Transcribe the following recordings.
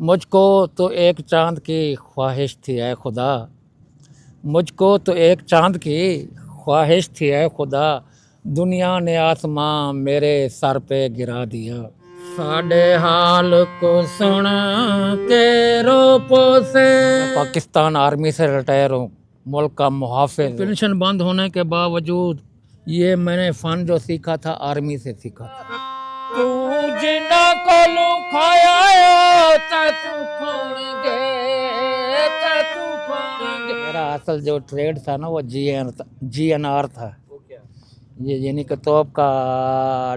मुझको तो एक चांद की ख्वाहिश थी ऐ खुदा, मुझको तो एक चांद की ख्वाहिश थी ऐ खुदा, दुनिया ने आसमां मेरे सर पे गिरा दिया। साडे हाल को सुन के रोपो से, मैं पाकिस्तान आर्मी से रिटायर हूँ, मुल्क का मुहाफिज। पेंशन बंद होने के बावजूद ये मैंने फ़न जो सीखा था आर्मी से सीखा था। तू जिन्ना कोलू खाया मेरा असल जो ट्रेड था ना वो GNR था। ये यानी कि तोप का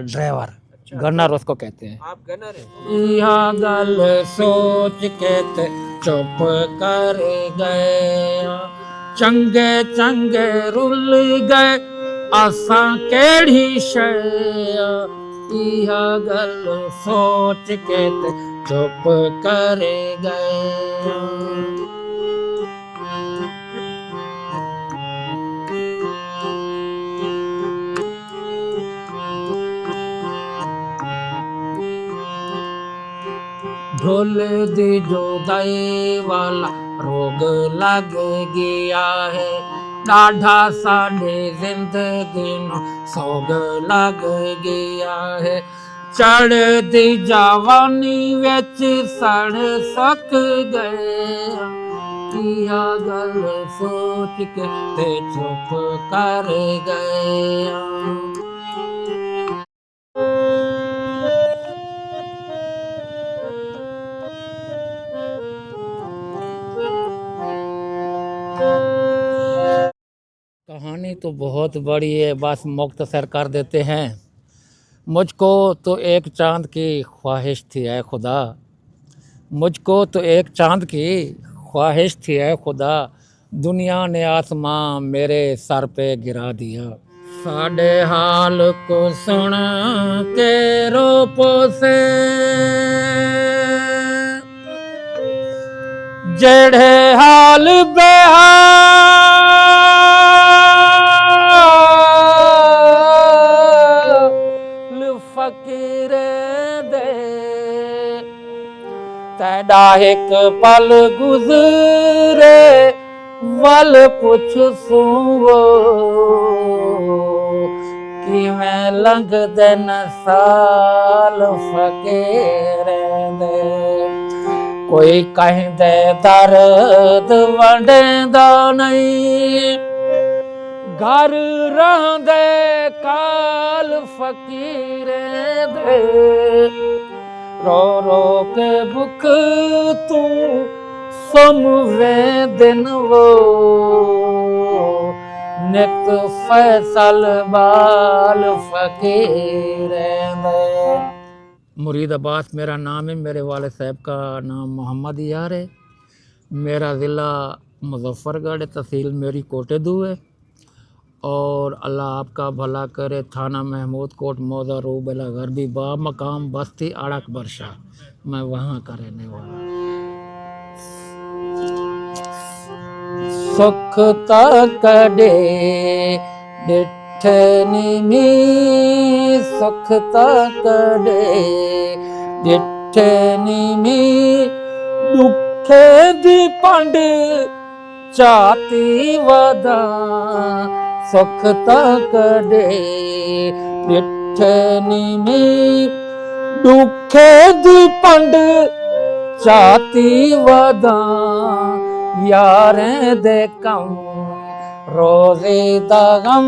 ड्राइवर, गनर उसको कहते हैं। आप गनर हैं? यहाँ गल सोच के ते चुप कर गए, चंगे चंगे रुल गए असां केड़ी शय, इहा गल सोच के ते चुप कर गए। ढोल दी जुदाई वाला रोग लग गया है, डाढ़ा साडे जिंदगी नु सोग लग गया है। चढ़ दी जवानी विच सड़ सक गए, इहा गल सोच के ते चुप कर गए। कहानी तो बहुत बड़ी है, बस मुख्तसर कर देते हैं। मुझको तो एक चांद की ख्वाहिश थी ऐ खुदा, मुझको तो एक चांद की ख्वाहिश थी ऐ खुदा, दुनिया ने आसमां मेरे सर पे गिरा दिया। साडे हाल को सुन के रोपो से, जेड़े हाल बेहाल फकीरे दे, तेड़ा एक पल गुजरे वल पुछ सूवो, किवें लंघदे न साल फकीरे दे। कोई कहंदे दर्द वंडेंदा नहीं, घर रहंदे काल फकीरे दे। रो रो के बुख तू समवे दिन वो, नित फैसल बाल फकीरे दे। मुरीद अब्बास मेरा नाम है, मेरे वाले साहब का नाम मोहम्मद यार है। मेरा ज़िला मुजफ्फरगढ़ है, तहसील मेरी कोटेदू है। और अल्लाह आपका भला करे। थाना महमूद कोट मौजा रूबेला गरबी बा मकाम बस्ती अड़क बरशा, मैं वहाँ का रहने वाला। सुख तकड़े डिठनी में, सुख तकड़े डिठनी में, दुखे दी पंड चाती वदा, सुख तकड़े डिठनी में, दुखे दी पंड चाती वदा, यारें दे कम रोज़े दा गम,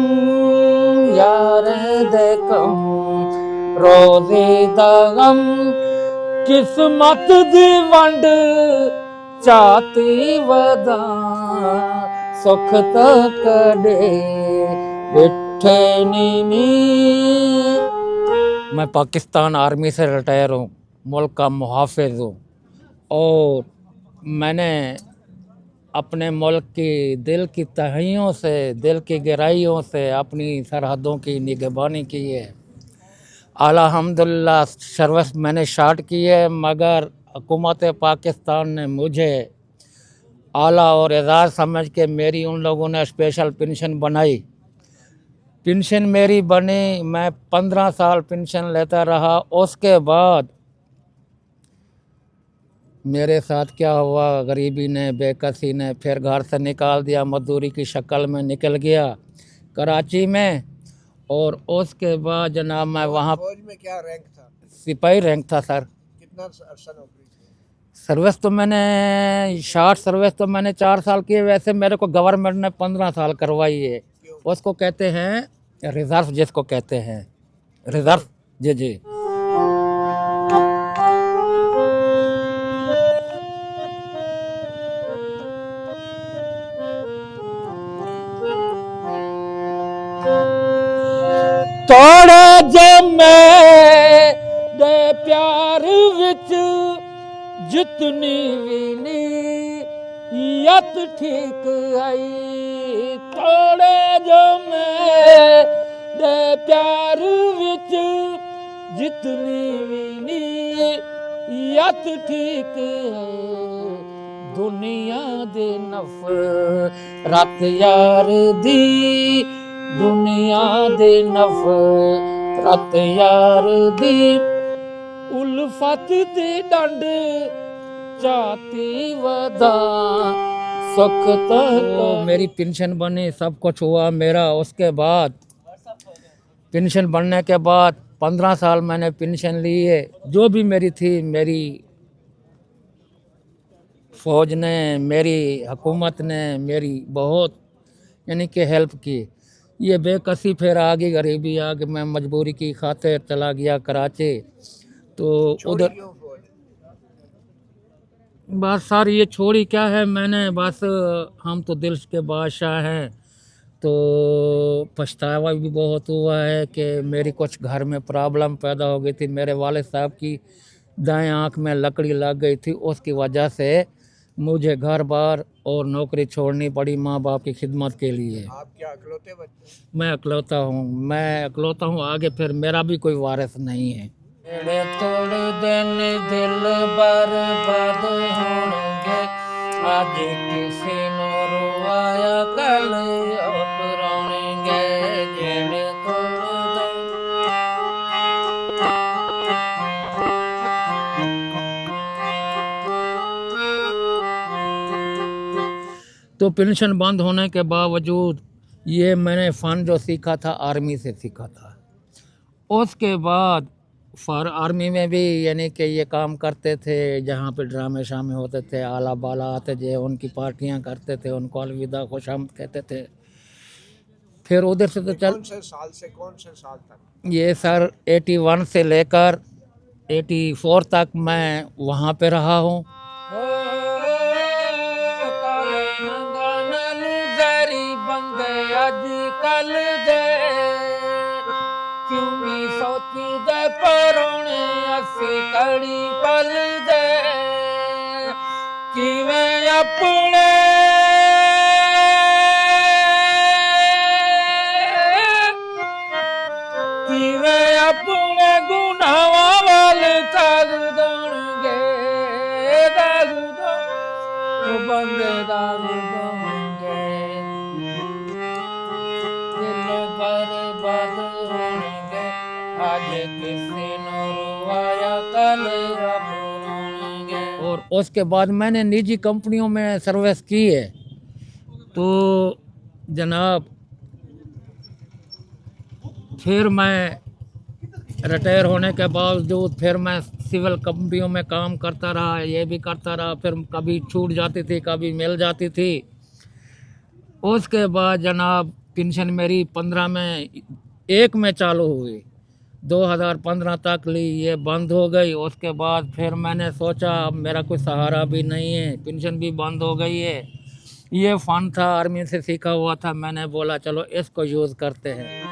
यारें दे कम रोज़े दा गम, किस्मत दी वंड चाती वदा, सुख तकड़े डिठनी में। मैं पाकिस्तान आर्मी से रिटायर हूँ, मुल्क का मुहाफिज हूँ। और मैंने अपने मुल्क की दिल की तहियों से, दिल की गहराइयों से अपनी सरहदों की निगहबानी की है। अल्हम्दुलिल्लाह सर्विस मैंने स्टार्ट की है, मगर हुकूमत पाकिस्तान ने मुझे आला और एजाज़ समझ के मेरी उन लोगों ने स्पेशल पेंशन बनाई। पेंशन मेरी बनी, मैं 15 साल पेंशन लेता रहा। उसके बाद मेरे साथ क्या हुआ, गरीबी ने, बेकसी ने फिर घर से निकाल दिया, मजदूरी की शक्ल में निकल गया कराची में। और उसके बाद जनाब मैं वहाँ फौज में क्या रैंक था? सिपाही रैंक था सर। कितना अरसा नौकरी की? सर्विस तो मैंने शॉर्ट सर्विस तो मैंने 4 साल की है। वैसे मेरे को गवर्नमेंट ने 15 साल करवाई है। क्यों? उसको कहते हैं रिजर्व, जिसको कहते हैं रिजर्व। जी जी। तोड़े जमे दे प्यार विच जितनी भी नीयत ठीक आई। तोड़े जमे दे प्यार विच जितनी भी नीयत ठीक है। दुनिया दे नफरत यार दी, दुनिया दे नफरत यार दी, उल्फत दे डंड चाहती वदा सख्त। तो मेरी पेंशन बनी, सब कुछ हुआ मेरा। उसके बाद पेंशन बनने के बाद 15 साल मैंने पेंशन ली है। जो भी मेरी थी, मेरी फौज ने, मेरी हुकूमत ने मेरी बहुत यानी कि हेल्प की। ये बेकसी फिर आ गई, गरीबी आ गई, मैं मजबूरी की खातिर चला गया कराची। तो छोड़ी उधर क्यों फौज? बस सर ये छोड़ी क्या है मैंने, बस हम तो दिल के बादशाह हैं। तो पछतावा भी बहुत हुआ है कि मेरी कुछ घर में प्रॉब्लम पैदा हो गई थी। मेरे वाले साहब की दाएं आंख में लकड़ी लग गई थी, उसकी वजह से मुझे घर बार और नौकरी छोड़नी पड़ी माँ बाप की खिदमत के लिए। आप क्या अकलौते बच्चे? मैं अकलौता हूँ, मैं अकलौता हूँ। आगे फिर मेरा भी कोई वारिस नहीं है। तोड़ दिन दिल बर्बाद होंगे, आज किसी नो रुआया कल अपराएंगे। जेड़े तोड़ दिन तो पेंशन बंद होने के बावजूद ये मैंने फ़न जो सीखा था आर्मी से सीखा था। उसके बाद फॉर आर्मी में भी यानी कि ये काम करते थे, जहाँ पे ड्रामे शामे होते थे, आला बाला आते थे, उनकी पार्टियां करते थे, उनको अलविदा खुशामद कहते थे। फिर उधर से तो चल कौन से साल से कौन से साल तक? ये सर 81 से लेकर 84 तक मैं वहाँ पे रहा हूँ। कल दे क्यों नहीं सोची दे परोने असी कड़ी पल दे किवें अपने किवें अपने गुनाहां वाल दाग देणगे, दाग दो बंदे दाग देणगे। दिल बर्बाद होणगे, आज किसी नो रुआया कल अपराएंगे। और उसके बाद मैंने निजी कंपनियों में सर्विस की है। तो जनाब फिर मैं रिटायर होने के बावजूद फिर मैं सिविल कंपनियों में काम करता रहा, ये भी करता रहा। फिर कभी छूट जाती थी, कभी मिल जाती थी। उसके बाद जनाब पेंशन मेरी 15 में 1 में चालू हुई, 2015 तक ली, ये बंद हो गई। उसके बाद फिर मैंने सोचा अब मेरा कोई सहारा भी नहीं है, पेंशन भी बंद हो गई है। ये फ़न था, आर्मी से सीखा हुआ था, मैंने बोला चलो इसको यूज़ करते हैं।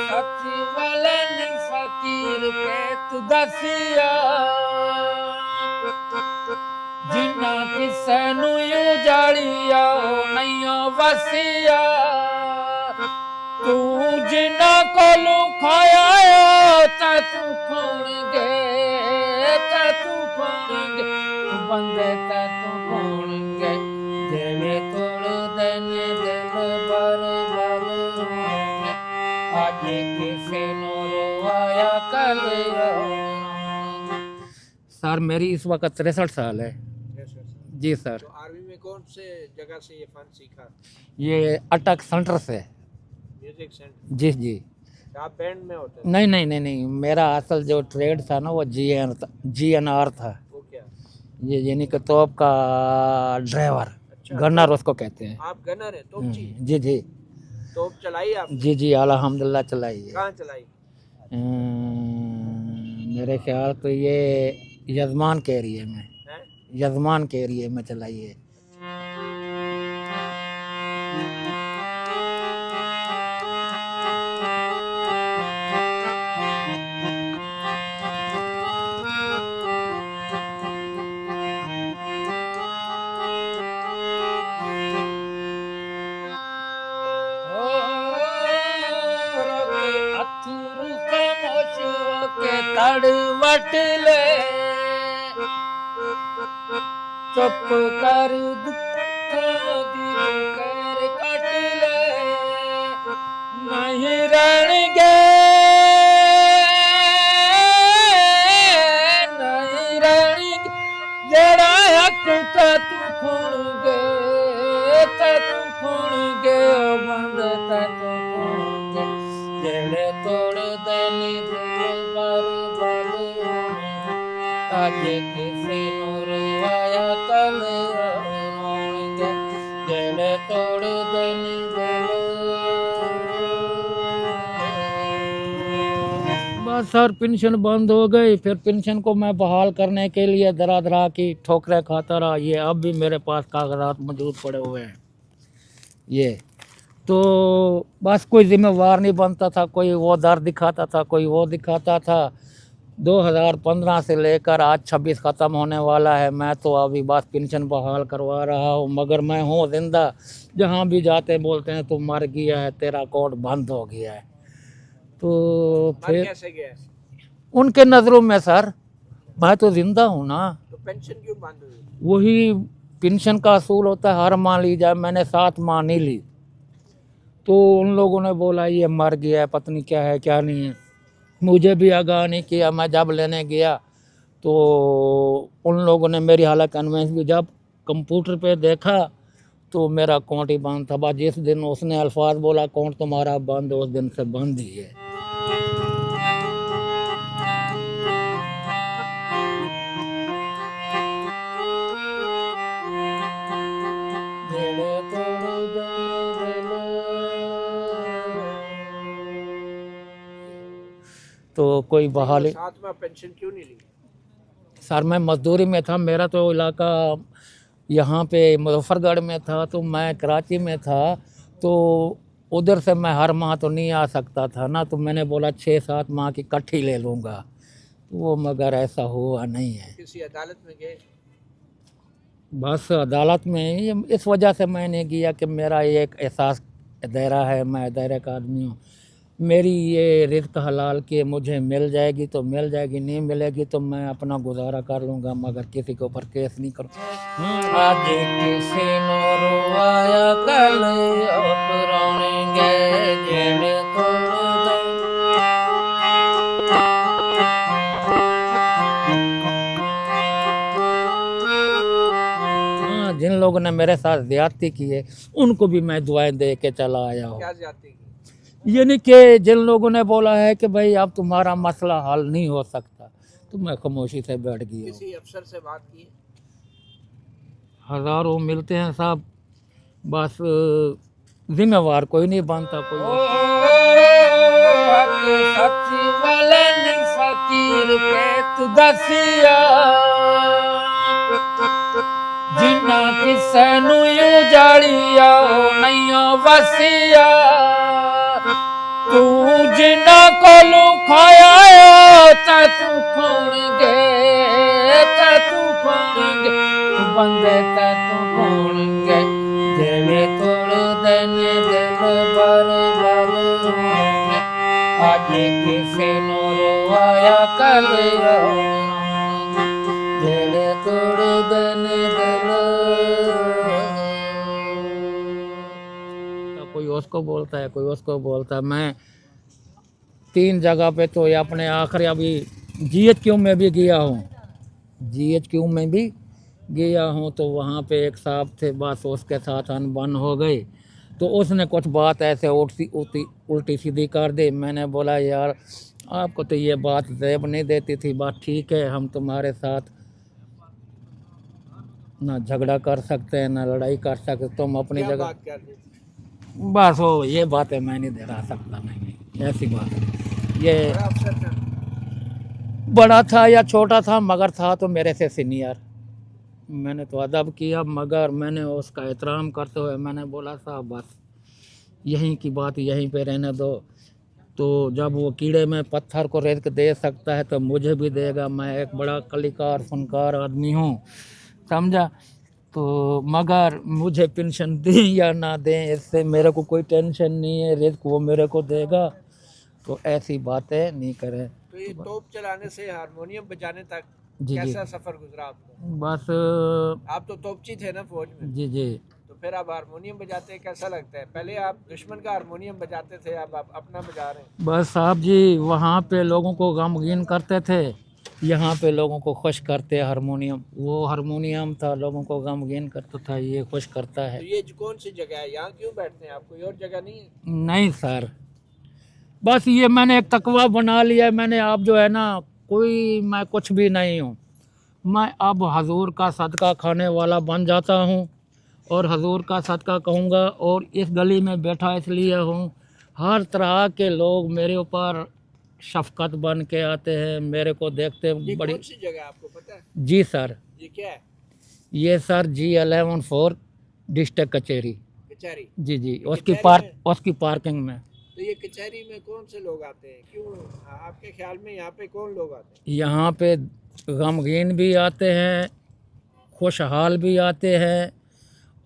सच्ची वालन फकीर पेत दसिया, जिन्ना किसे नू उजाड़िया नहीं वसिया। तू जिन्ना कोलू खाया तू खोणगे, तू खोणगे बंदे तू खोणगे। जेड़े दिन दिल भर भर आज किसी नो रोया कल रोएंगे। सर मेरी इस वक्त 63 साल है। जी सर। तो आर्मी में कौन से जगह से ये फन सीखा? ये अटक सेंटर से। Music centre? जी जी। आप बैंड में होते थे? नहीं नहीं नहीं नहीं, मेरा असल जो ट्रेड था ना वो GNR था। वो क्या? ये यानी कि तोप का ड्राइवर। अच्छा, गन्नर उसको कहते हैं। आप गनर है? तोपची? जी जी। तोप चलाई आप? जी जी अल्हम्दुलिल्लाह चलाई है। कहाँ चलाई? मेरे ख्याल तो ये यजमान के एरिए में, हैं? यजमान के एरिए में चलाई है। तड़वट ले चुप कर दुख दी कर कट ले नहीं रहणगे नहीं रहणगे जेड़ा हक ता तू खुणगे ओ बंद ता तू खुणगे जेड़े तोड़ देनी दिल पर आज किसी नो रुवाया कल रोएंगे जेड़े तोड़ देनी दिल। बस सर पेंशन बंद हो गई, फिर पेंशन को मैं बहाल करने के लिए दरा दरा की ठोकरें खाता रहा। ये अब भी मेरे पास कागजात मौजूद पड़े हुए हैं। ये तो बस कोई जिम्मेवार नहीं बनता था, कोई वो दर दिखाता था, कोई वो दिखाता था। 2015 से लेकर आज 26 ख़त्म होने वाला है, मैं तो अभी बस पेंशन बहाल करवा रहा हूँ, मगर मैं हूँ जिंदा। जहाँ भी जाते बोलते हैं तू मर गया है, तेरा अकाउंट बंद हो गया है। तो फिर कैसे गया? उनके नज़रों में सर मैं तो जिंदा हूँ ना। तो पेंशन क्यों बंद हुई? वही पेंशन का असूल होता है, हर माह ली जाए, मैंने 7 माह नहीं ली। तो उन लोगों ने बोला ये मर गया है, पत्नी क्या है क्या नहीं है, मुझे भी आगाह नहीं किया। मैं जब लेने गया तो उन लोगों ने मेरी हालत कन्वेंस भी, जब कंप्यूटर पे देखा तो मेरा अकाउंट ही बंद था। बस जिस दिन उसने अल्फाज बोला अकाउंट तुम्हारा बंद, उस दिन से बंद ही है। तो कोई बहाली। साथ में पेंशन क्यों नहीं ली? सर मैं मजदूरी में था, मेरा तो इलाका यहाँ पे मुजफ्फरगढ़ में था, तो मैं कराची में था, तो उधर से मैं हर माह तो नहीं आ सकता था ना। तो मैंने बोला 6-7 माह की इकट्ठी ले लूँगा, तो वो मगर ऐसा हुआ नहीं है। किसी अदालत में गए? बस अदालत में इस वजह से मैंने किया कि मेरा ये एक एहसास दायरा है, मैं दायरे का आदमी हूँ। मेरी ये रिज़्क हलाल के मुझे मिल जाएगी तो मिल जाएगी, नहीं मिलेगी तो मैं अपना गुजारा कर लूँगा, मगर किसी के ऊपर केस नहीं करूँ। आज किसी नो रुवाया कल रोएंगे जेड़े जिन लोगों ने मेरे साथ ज्यादती की है उनको भी मैं दुआएं दे के चला आया हूँ। क्या ज्यादती की? यानी कि जिन लोगों ने बोला है कि भाई अब तुम्हारा मसला हल नहीं हो सकता, तो मैं खामोशी से बैठ गया। किसी अफसर से बात की? हजारों मिलते हैं साहब, बस जिम्मेवार कोई नहीं बनता कोई। सच्ची वालन फकीर पेट दसिया जिन्ना किसे नू उजाड़िया नैया वसिया तू जिन्ना कोलू खाया तू खोणगे बंदे तू खोणगे जेड़े तोड़ देने दिल भर भर आज किसी नो रोया कल रोएंगे जेड़े तोड़ देने दिल। कोई उसको बोलता है, कोई उसको बोलता है। मैं 3 जगह पे तो ये अपने आखिर अभी GHQ में भी गया हूँ, GHQ में भी गया हूँ। तो वहाँ पे एक साहब थे, बस उसके साथ अनबन हो गई। तो उसने कुछ बात ऐसे उल्टी सीधी कर दी। मैंने बोला यार आपको तो ये बात जेब नहीं देती थी, बात ठीक है, हम तुम्हारे साथ ना झगड़ा कर सकते हैं ना लड़ाई कर सकते, तुम अपनी क्या जगह। बात कर रही थी? बस वो ये बातें मैं नहीं दे सकता, नहीं ऐसी बात है। ये बड़ा अफसर था? बड़ा था या छोटा था, मगर था तो मेरे से सीनियर। मैंने तो अदब किया, मगर मैंने उसका एहतराम करते हुए मैंने बोला साहब बस यहीं की बात यहीं पे रहने दो। तो जब वो कीड़े में पत्थर को रेत के दे सकता है तो मुझे भी देगा। मैं एक बड़ा कलाकार फनकार आदमी हूँ, समझा। तो मगर मुझे पेंशन दें या ना दें इससे मेरे को कोई टेंशन नहीं है, रेत को वो मेरे को देगा। तो ऐसी बातें नहीं करें। तो ये तोप चलाने से हारमोनियम बजाने तक जी जी। कैसा सफर गुजरा आपका? बस आप तो तोपची थे ना फौज में, जी जी। तो फिर आप हारमोनियम बजाते हैं, कैसा लगता है? पहले आप दुश्मन का हारमोनियम बजाते थे, अब आप अपना बजा रहे हैं। बस साहब जी वहाँ पे लोगों को गमगीन करते थे, यहाँ पे लोगों को खुश करते हारमोनियम। वो हारमोनियम था लोगों को गमगीन करता था, ये खुश करता तो है। ये कौन सी जगह है, यहाँ क्यों बैठते हैं आप? कोई और जगह नहीं है? नहीं सर, बस ये मैंने एक तकवा बना लिया है। मैंने आप जो है ना, कोई मैं कुछ भी नहीं हूँ। मैं अब हजूर का सदका खाने वाला बन जाता हूँ और हजूर का सदका कहूँगा। और इस गली में बैठा इसलिए हूँ, हर तरह के लोग मेरे ऊपर शफकत बन के आते हैं, मेरे को देखते ये बड़ी। कौन सी जगह है, आपको पता है? जी सर, ये क्या है? ये सर G11 4 डिस्ट्रिक्ट कचहरी। कचहरी? जी जी, ये कचहरी में? उसकी पार्किंग में। तो ये कचहरी में कौन से लोग आते हैं, क्यों? आपके ख्याल में यहाँ पे कौन लोग आते हैं? यहाँ पे गमगीन भी आते हैं, खुशहाल भी आते हैं।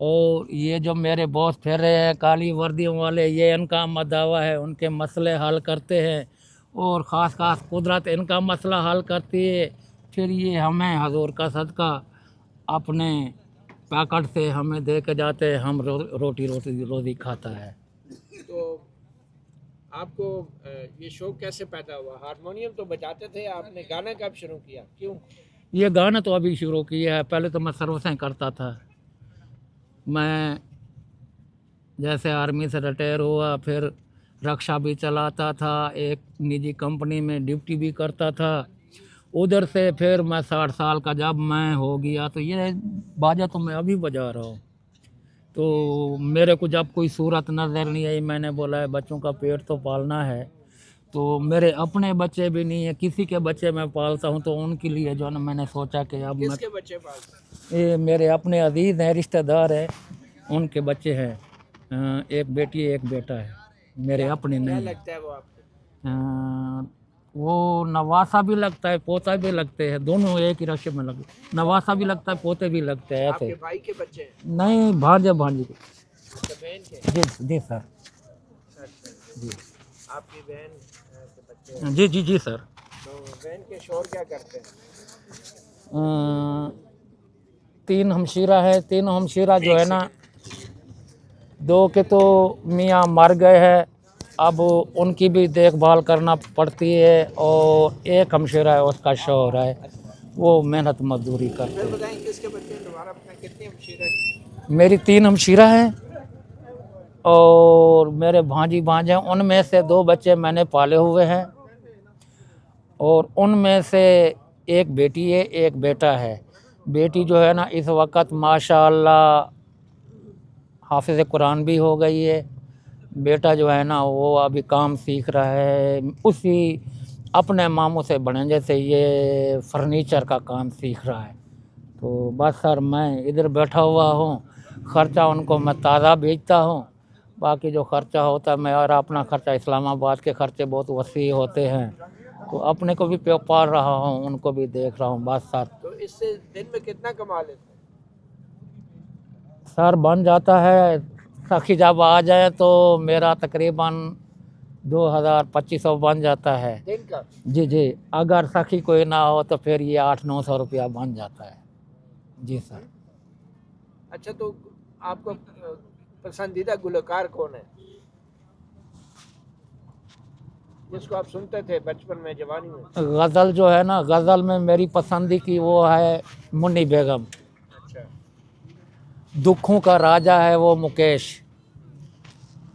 और ये जो मेरे बॉस फिर रहे हैं काली वर्दियों वाले, ये इनका मदावा है, उनके मसले हल करते हैं। और ख़ास ख़ास कुदरत इनका मसला हल करती है। फिर ये हमें हजूर का सदका अपने पैकेट से हमें दे के जाते हैं, हम रोटी खाता है। तो आपको ये शौक कैसे पैदा हुआ? हारमोनियम तो बजाते थे, आपने गाना कब शुरू किया, क्यों? ये गाना तो अभी शुरू किया है, पहले तो मैं सर्विसें करता था। मैं जैसे आर्मी से रिटायर हुआ, फिर रक्षा भी चलाता था, एक निजी कंपनी में ड्यूटी भी करता था। उधर से फिर मैं 60 साल का जब मैं हो गया तो ये बाजा तो मैं अभी बजा रहा हूँ। तो मेरे को जब कोई सूरत नज़र नहीं आई, मैंने बोला है बच्चों का पेट तो पालना है। तो मेरे अपने बच्चे भी नहीं है, किसी के बच्चे मैं पालता हूँ, तो उनके लिए जो है ना मैंने सोचा कि अब मैं, किसके बच्चे पालते हैं? ये मेरे अपने अजीज़ हैं, रिश्तेदार हैं, उनके बच्चे हैं। एक बेटी है एक बेटा है, मेरे अपने क्या नहीं है। लगता है वो आपको? वो नवासा भी लगता है, पोता भी लगते हैं, दोनों एक ही रस्ते में लगते। नवासा भी लगता है, पोते भी लगते हैं आपके ऐसे। भाई के बच्चे हैं? नहीं, भांजे भांजी के। अच्छा, बहन के? जी जी सर। अच्छा, जी आपकी बहन के बच्चे हैं। जी जी जी सर। तो बहन के शोर क्या करते हैं? 3 हमशीरा है, 3 हमशीरा जो है ना, 2 के तो मियाँ मर गए हैं, अब उनकी भी देखभाल करना पड़ती है। और एक हमशीरा है, उसका शौहर है, वो मेहनत मजदूरी करते फिर हैं। बताएं किसके बच्चे हैं दोबारा बताएं, कितनी हमशीर है? मेरी 3 हमशीरा हैं और मेरे भांजी भांजे हैं, उनमें से 2 बच्चे मैंने पाले हुए हैं। और उनमें से एक बेटी है एक बेटा है। बेटी जो है ना इस वक्त माशाअल्लाह हाफिज़ कुरान भी हो गई है। बेटा जो है ना वो अभी काम सीख रहा है, उसी अपने मामू से बने जैसे ये फर्नीचर का काम सीख रहा है। तो बस सर मैं इधर बैठा हुआ हूँ, ख़र्चा उनको मैं ताज़ा बेचता हूँ, बाकी जो ख़र्चा होता है मैं, और अपना ख़र्चा इस्लामाबाद के ख़र्चे बहुत वसी होते हैं, तो अपने को भी पाल रहा हूँ, उनको भी देख रहा हूँ। बस सर, तो इससे दिन में कितना कमा लेते हैं? सर बन जाता है, सखी जब आ जाए तो मेरा तकरीबन 2000-2500 बन जाता है। दिन का? जी जी, अगर सखी कोई ना हो तो फिर ये 800-900 रुपया बन जाता है। जी सर। अच्छा, तो आपका पसंदीदा गुलकार कौन है? जिसको आप सुनते थे बचपन में, जवानी में? गज़ल जो है ना, गज़ल में मेरी पसंदी की वो है मुन्नी बेगम। अच्छा। दुखों का राजा है वो मुकेश।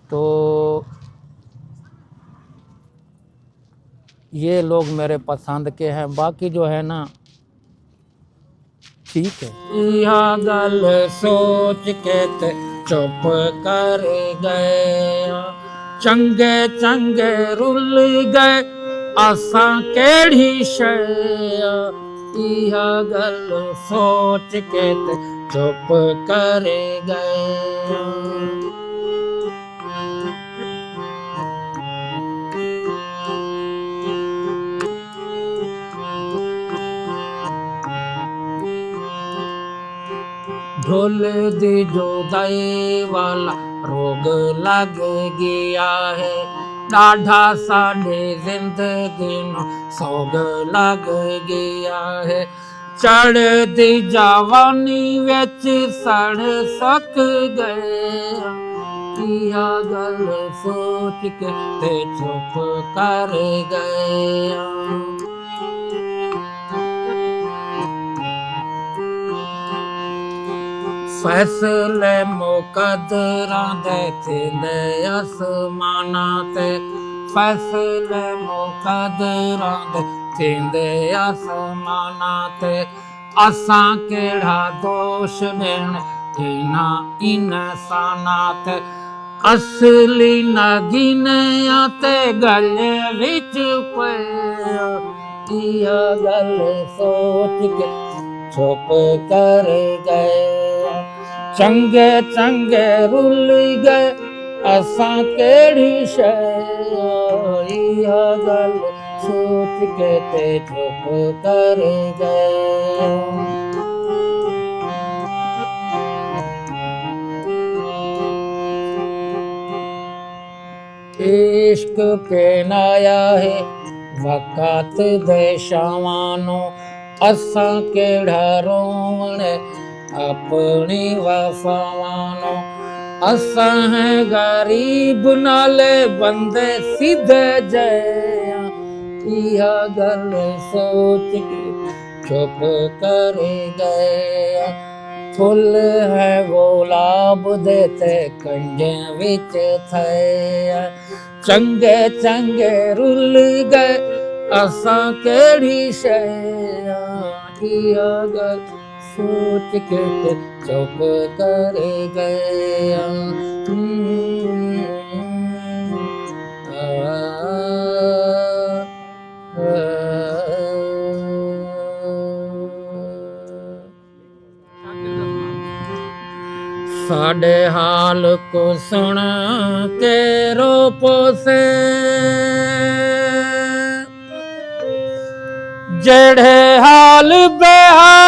तो ये लोग मेरे पसंद के हैं। बाकी जो है ना ठीक है। यह गल सोच के ते चुप कर गए, चंगे चंगे रुल गए असां केड़ी शय। यह गल सोच के ते चुप कर गए। ढोल दी जुदाई वाला रोग लग गया है, डाढ़ा साढ़े जिंदगी नो सोग लग गया है। चढ़ दी जवानी विच सड़ सक गए, किया गल सोच के ते चुप कर गए। फैसले मुकदरां दे थिंदे आसमानां ते, फैसले मुकदरां दे थिंदे आसमानां ते। असां केड़ा दोष देण इना इंसानां ते, असली नगीने ते गले विच पिया। किया गल सोच के चुप कर गए, चंगे चंगे रुल गए असां केड़ी शय। इह गल सोच के ते चुप कर गए। इश्क पेनाया है वक़्त दे शावानो, असां केड़ा रोवण अपनी वफावानो। असां है गरीब नाले बंदे सीधे जया। इह गल सोच के चुप कर गए। फुल है गुलाब देते कंजे विच थे, चंगे चंगे रुल गए असां केड़ी शय। इह गल सोच के चुप कर गए। साडे हाल को सुन के रो पोसे, जेड़े हाल बेहाल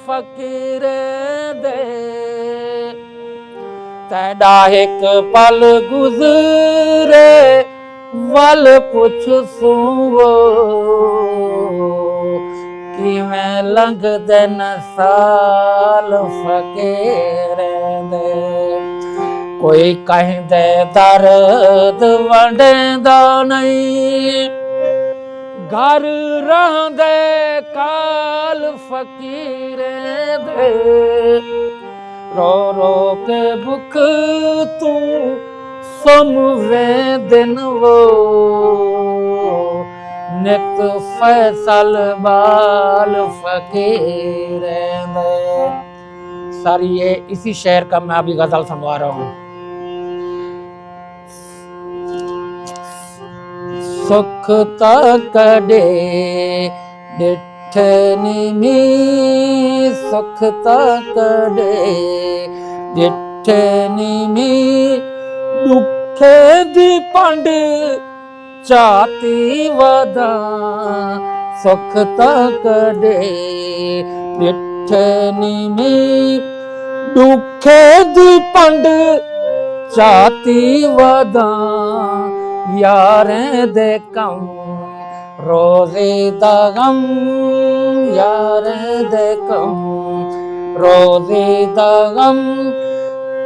फकीरे दे। तैडा एक पल गुजरे वल पुछ सूवो, किवें लंघदे न साल फकीरे दे। कोई कहिंदे दर्द वंडेंदा नहीं, घर रहंदे काल फकीरे दे। रो रो के भुख तू सुमवे दिन वो, नित फैसल बाल फकीर दे। सर ये इसी शहर का मैं अभी गजल सुनवा रहा हूँ। सुख तकड़े डिठनी में, सुख तकड़े डिठनी में, दुखे दी पंड चाती वदा। सुख तकड़े डिठनी में, दुखे दी पंड चाती वदा। यारें दे कम रोज़े दा गम, यारें दे कम रोज़े दा गम।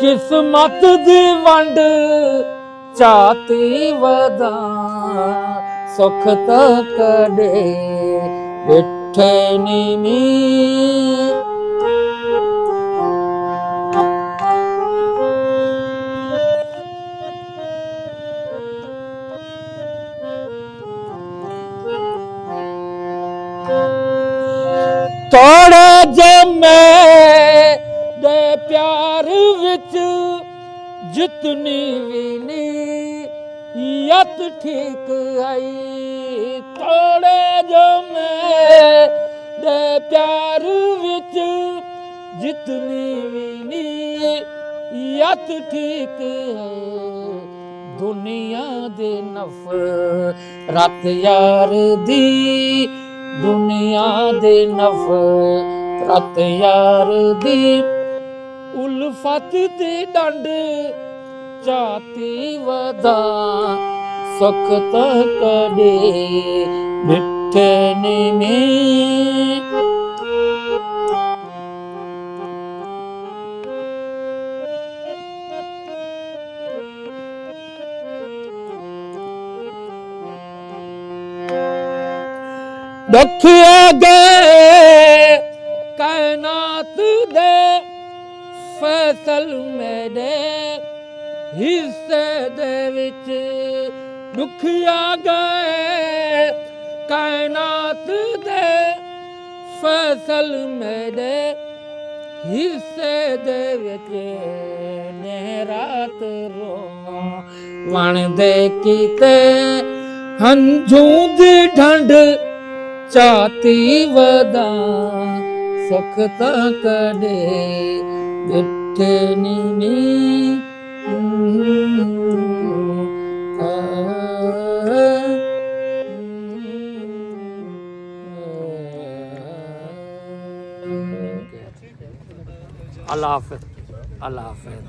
किस्मत दी वंड चाती वदा सुख तो कदे बिठे नी थोड़े जमे दे प्यार विच जितनी भी नीयत ठीक आई थोड़े जमे दे प्यार विच जितनी भी नीयत ठीक है दुनिया दे नफरत यार दी दुनिया दे नफरत यार दी उल्फत दे डंड चाती वदा सुख तो कदे मिठे नी दुख आ गए कायनात दे फैसल मेरे हिस्से दे विच दुख आ गए कायनात दे फैसल मेरे हिस्से दे विच ने रात रोवां वण दे कीते हंझू दी ठंड चाती वदा सुख तो कदे बिठे नी अल्लाह हाफिज़ अल्लाह हाफिज़।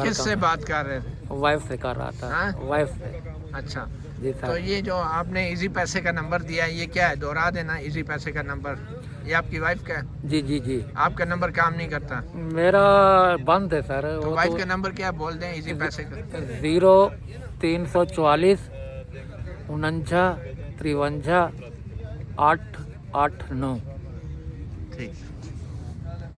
किससे बात कर रहे थे? वाइफ से कर रहा था। हाँ? वाइफ से। अच्छा, जी तो सर। ये जो आपने इजी पैसे का नंबर दिया है, ये क्या है? दोहरा देना इजी पैसे का नंबर। ये आपकी वाइफ का है? जी जी जी आपका नंबर काम नहीं करता मेरा बंद है सर। तो वो वाइफ तो का नंबर क्या है? बोल दें इजी पैसे का। 0344 49 53 889। ठीक।